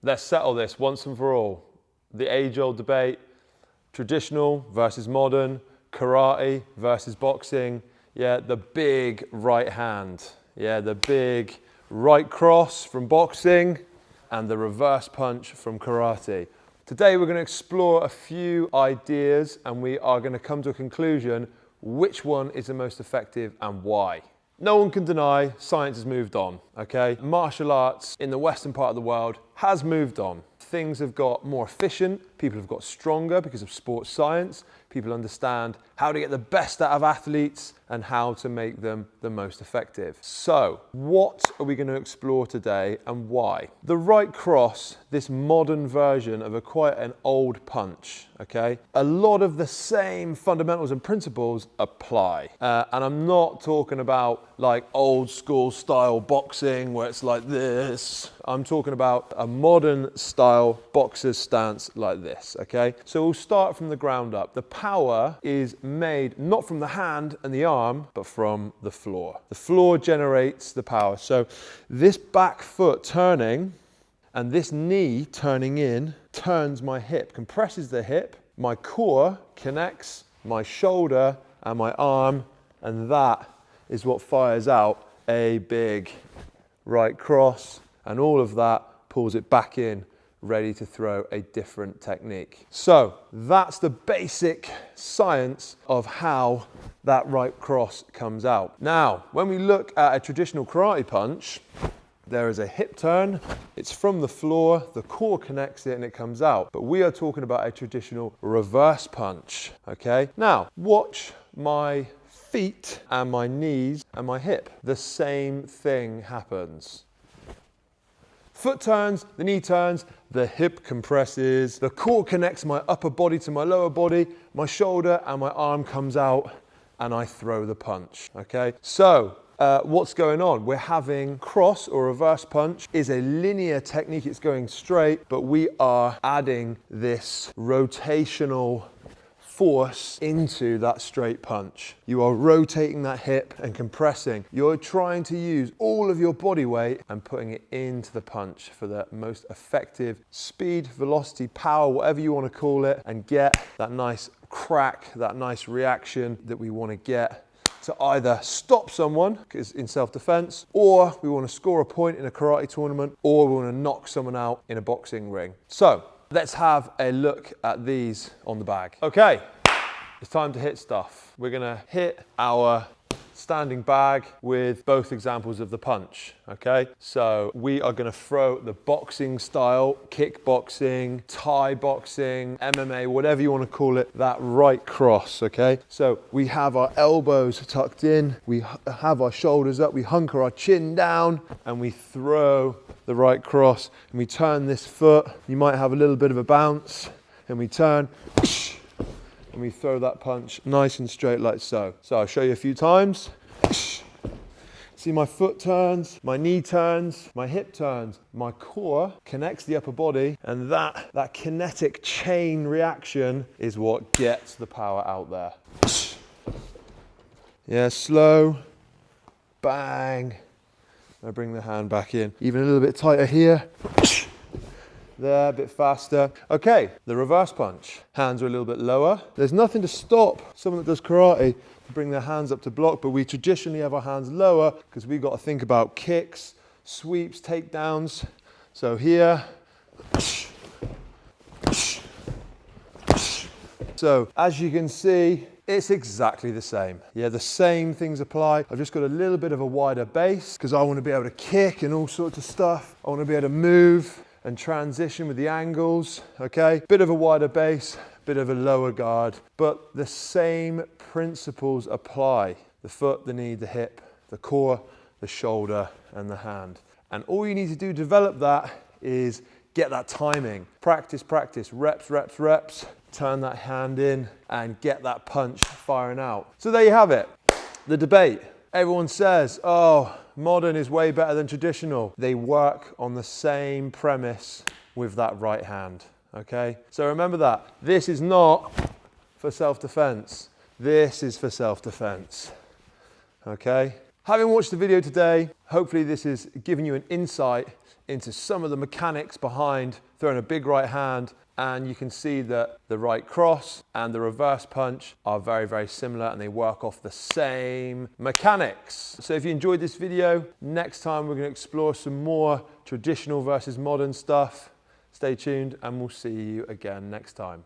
Let's settle this once and for all. The age-old debate, traditional versus modern, karate versus boxing. Yeah, the big right hand. Yeah, the big right cross from boxing and the reverse punch from karate. Today we're going to explore a few ideas and we are going to come to a conclusion which one is the most effective and why. No one can deny science has moved on, okay? Martial arts in the Western part of the world has moved on. Things have got more efficient, people have got stronger because of sports science, people understand how to get the best out of athletes and how to make them the most effective. So, what are we going to explore today and why? The right cross, this modern version of quite an old punch, okay? A lot of the same fundamentals and principles apply. And I'm not talking about like old school style boxing where it's like this. I'm talking about a modern style boxer's stance like this, okay? So we'll start from the ground up. The power is made not from the hand and the arm, but from the floor. The floor generates the power. So this back foot turning and this knee turning in turns my hip, compresses the hip, my core connects my shoulder and my arm, and that is what fires out a big right cross, and all of that pulls it back in, ready to throw a different technique. So that's the basic science of how that right cross comes out. Now, when we look at a traditional karate punch, there is a hip turn, it's from the floor, the core connects it and it comes out. But we are talking about a traditional reverse punch, okay? Now, watch my feet and my knees and my hip. The same thing happens. Foot turns, the knee turns, the hip compresses, the core connects my upper body to my lower body, my shoulder and my arm comes out and I throw the punch, okay? So, what's going on? We're having cross or reverse punch is a linear technique, it's going straight, but we are adding this rotational force into that straight punch. You are rotating that hip and compressing. You're trying to use all of your body weight and putting it into the punch for the most effective speed, velocity, power, whatever you want to call it, and get that nice crack, that nice reaction that we want to get to either stop someone in self-defense, or we want to score a point in a karate tournament, or we want to knock someone out in a boxing ring. So let's have a look at these on the bag. Okay, it's time to hit stuff. We're gonna hit our standing bag with both examples of the punch, okay? So we are gonna throw the boxing style, kickboxing, Thai boxing, MMA, whatever you wanna call it, that right cross, okay? So we have our elbows tucked in, we have our shoulders up, we hunker our chin down, and we throw the right cross, and we turn this foot. You might have a little bit of a bounce, and we turn, and we throw that punch nice and straight like so. So I'll show you a few times. See, my foot turns, my knee turns, my hip turns, my core connects the upper body, and that kinetic chain reaction is what gets the power out there. Yeah, slow, bang. I bring the hand back in, even a little bit tighter here. There, a bit faster. Okay, the reverse punch. Hands are a little bit lower. There's nothing to stop someone that does karate to bring their hands up to block, but we traditionally have our hands lower because we've got to think about kicks, sweeps, takedowns. So here. So as you can see, it's exactly the same. Yeah, the same things apply. I've just got a little bit of a wider base because I want to be able to kick and all sorts of stuff. I want to be able to move and transition with the angles, okay? Bit of a wider base, bit of a lower guard, but the same principles apply. The foot, the knee, the hip, the core, the shoulder, and the hand. And all you need to do to develop that is get that timing. Practice, practice, reps, reps, reps. Turn that hand in and get that punch firing out. So there you have it, the debate. Everyone says, oh, modern is way better than traditional. They work on the same premise with that right hand, okay? So remember that. This is not for self-defense. This is for self-defense, okay? Having watched the video today, hopefully this has given you an insight into some of the mechanics behind throwing a big right hand, and you can see that the right cross and the reverse punch are very, very similar and they work off the same mechanics. So if you enjoyed this video, next time we're going to explore some more traditional versus modern stuff. Stay tuned and we'll see you again next time.